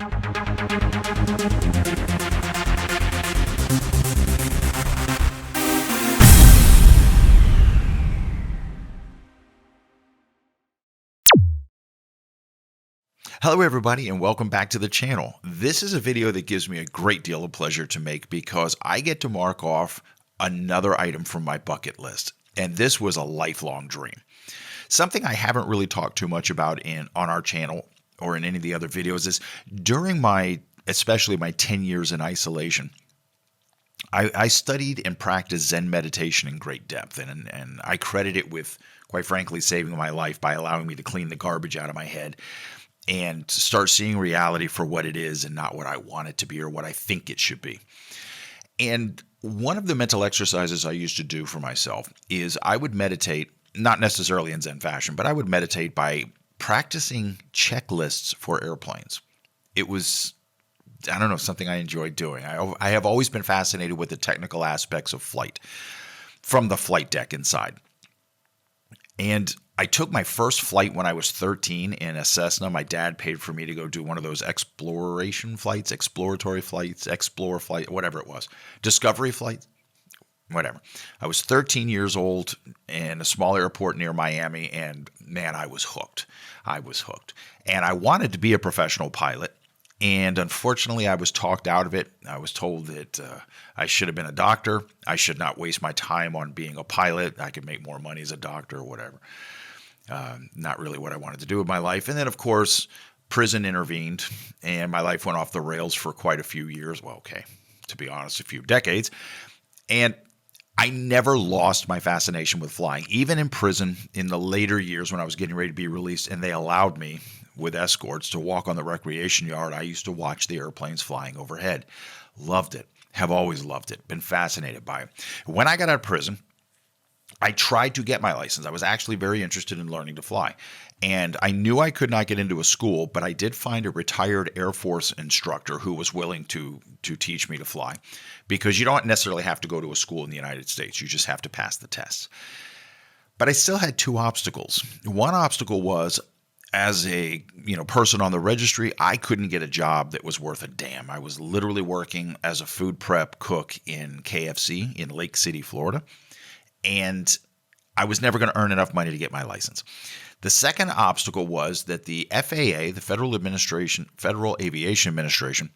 Hello everybody and welcome back to the channel. This is a video that gives me a great deal of pleasure to make because I get to mark off another item from my bucket list. And this was a lifelong dream. Something I haven't really talked too much about on our channel or in any of the other videos is during especially my 10 years in isolation, I studied and practiced Zen meditation in great depth, and I credit it with, quite frankly, saving my life by allowing me to clean the garbage out of my head and start seeing reality for what it is and not what I want it to be or what I think it should be. And one of the mental exercises I used to do for myself is I would meditate, not necessarily in Zen fashion, but I would meditate by practicing checklists for airplanes. It was, I don't know, something I enjoyed doing. I have always been fascinated with the technical aspects of flight from the flight deck inside. And I took my first flight when I was 13 in a Cessna. My dad paid for me to go do one of those exploration flights, exploratory flights, explore flight, whatever it was, discovery flights, whatever. I was 13 years old in a small airport near Miami, and man, I was hooked. I was hooked. And I wanted to be a professional pilot. And unfortunately, I was talked out of it. I was told that I should have been a doctor. I should not waste my time on being a pilot. I could make more money as a doctor or whatever. Not really what I wanted to do with my life. And then, of course, prison intervened, and my life went off the rails for quite a few years. Well, okay, to be honest, a few decades. And I never lost my fascination with flying. Even in prison, in the later years when I was getting ready to be released, and they allowed me with escorts to walk on the recreation yard, I used to watch the airplanes flying overhead. Loved it. Have always loved it. Been fascinated by it. When I got out of prison, I tried to get my license. I was actually very interested in learning to fly. And I knew I could not get into a school, but I did find a retired Air Force instructor who was willing to teach me to fly, because you don't necessarily have to go to a school in the United States. You just have to pass the tests. But I still had two obstacles. One obstacle was, as a person on the registry, I couldn't get a job that was worth a damn. I was literally working as a food prep cook in KFC in Lake City, Florida. And I was never going to earn enough money to get my license. The second obstacle was that the FAA, the Federal Aviation Administration,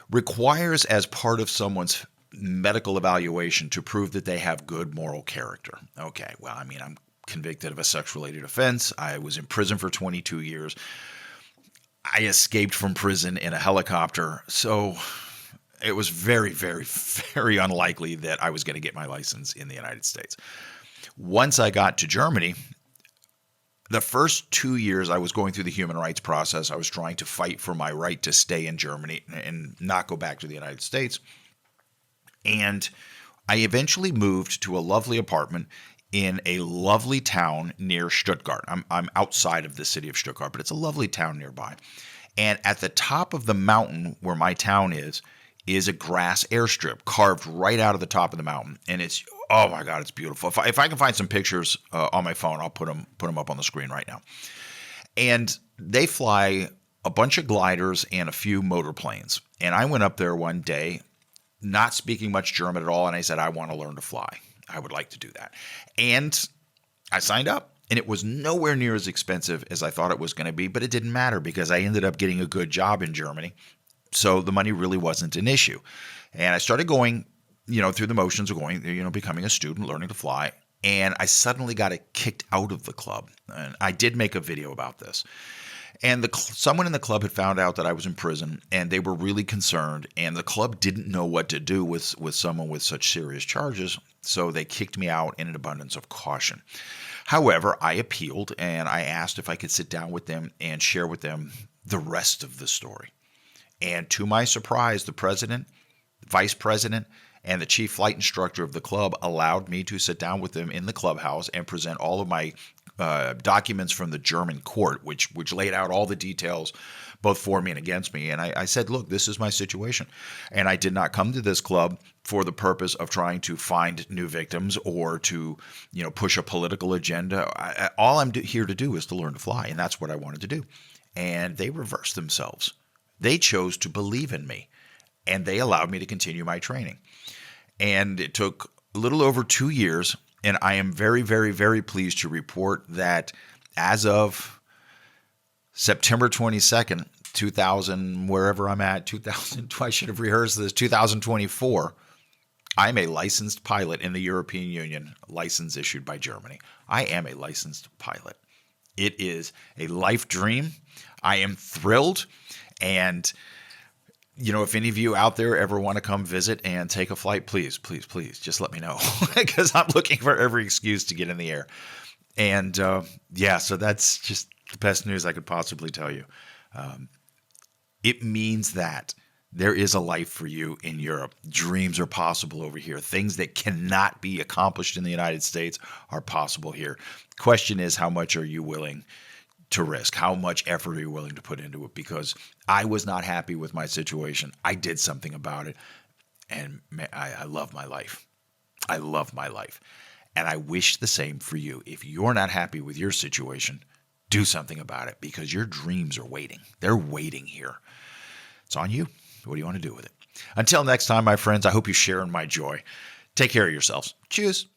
requires as part of someone's medical evaluation to prove that they have good moral character. Okay, well, I'm convicted of a sex-related offense. I was in prison for 22 years. I escaped from prison in a helicopter. So it was very, very, very unlikely that I was going to get my license in the United States. Once I got to Germany, the first 2 years I was going through the human rights process. I was trying to fight for my right to stay in Germany and not go back to the United States. And I eventually moved to a lovely apartment in a lovely town near Stuttgart. I'm outside of the city of Stuttgart, but it's a lovely town nearby. And at the top of the mountain where my town is a grass airstrip carved right out of the top of the mountain. And it's, oh my God, it's beautiful. If I can find some pictures on my phone, I'll put them up on the screen right now. And they fly a bunch of gliders and a few motor planes. And I went up there one day, not speaking much German at all, and I said, I want to learn to fly. I would like to do that. And I signed up, and it was nowhere near as expensive as I thought it was going to be, but it didn't matter because I ended up getting a good job in Germany. So the money really wasn't an issue. And I started going, through the motions of going, becoming a student, learning to fly. And I suddenly got kicked out of the club. And I did make a video about this. And someone in the club had found out that I was in prison, and they were really concerned. And the club didn't know what to do with someone with such serious charges, so they kicked me out in an abundance of caution. However, I appealed, and I asked if I could sit down with them and share with them the rest of the story. And to my surprise, the president, vice president, and the chief flight instructor of the club allowed me to sit down with them in the clubhouse and present all of my documents from the German court, which laid out all the details, both for me and against me. And I said, look, this is my situation. And I did not come to this club for the purpose of trying to find new victims or to, push a political agenda. All I'm here to do is to learn to fly. And that's what I wanted to do. And they reversed themselves. They chose to believe in me, and they allowed me to continue my training. And it took a little over 2 years, and I am very, very, very pleased to report that as of September 22nd, 2000, wherever I'm at, 2000, I should have rehearsed this, 2024, I'm a licensed pilot in the European Union, license issued by Germany. I am a licensed pilot. It is a life dream. I am thrilled. And, if any of you out there ever want to come visit and take a flight, please, please, please, just let me know because I'm looking for every excuse to get in the air. And so that's just the best news I could possibly tell you. It means that there is a life for you in Europe. Dreams are possible over here. Things that cannot be accomplished in the United States are possible here. Question is, how much are you willing to risk? How much effort are you willing to put into it? Because I was not happy with my situation. I did something about it, and I love my life. I love my life. And I wish the same for you. If you're not happy with your situation, do something about it because your dreams are waiting. They're waiting here. It's on you. What do you want to do with it? Until next time, my friends, I hope you're sharing my joy. Take care of yourselves. Cheers.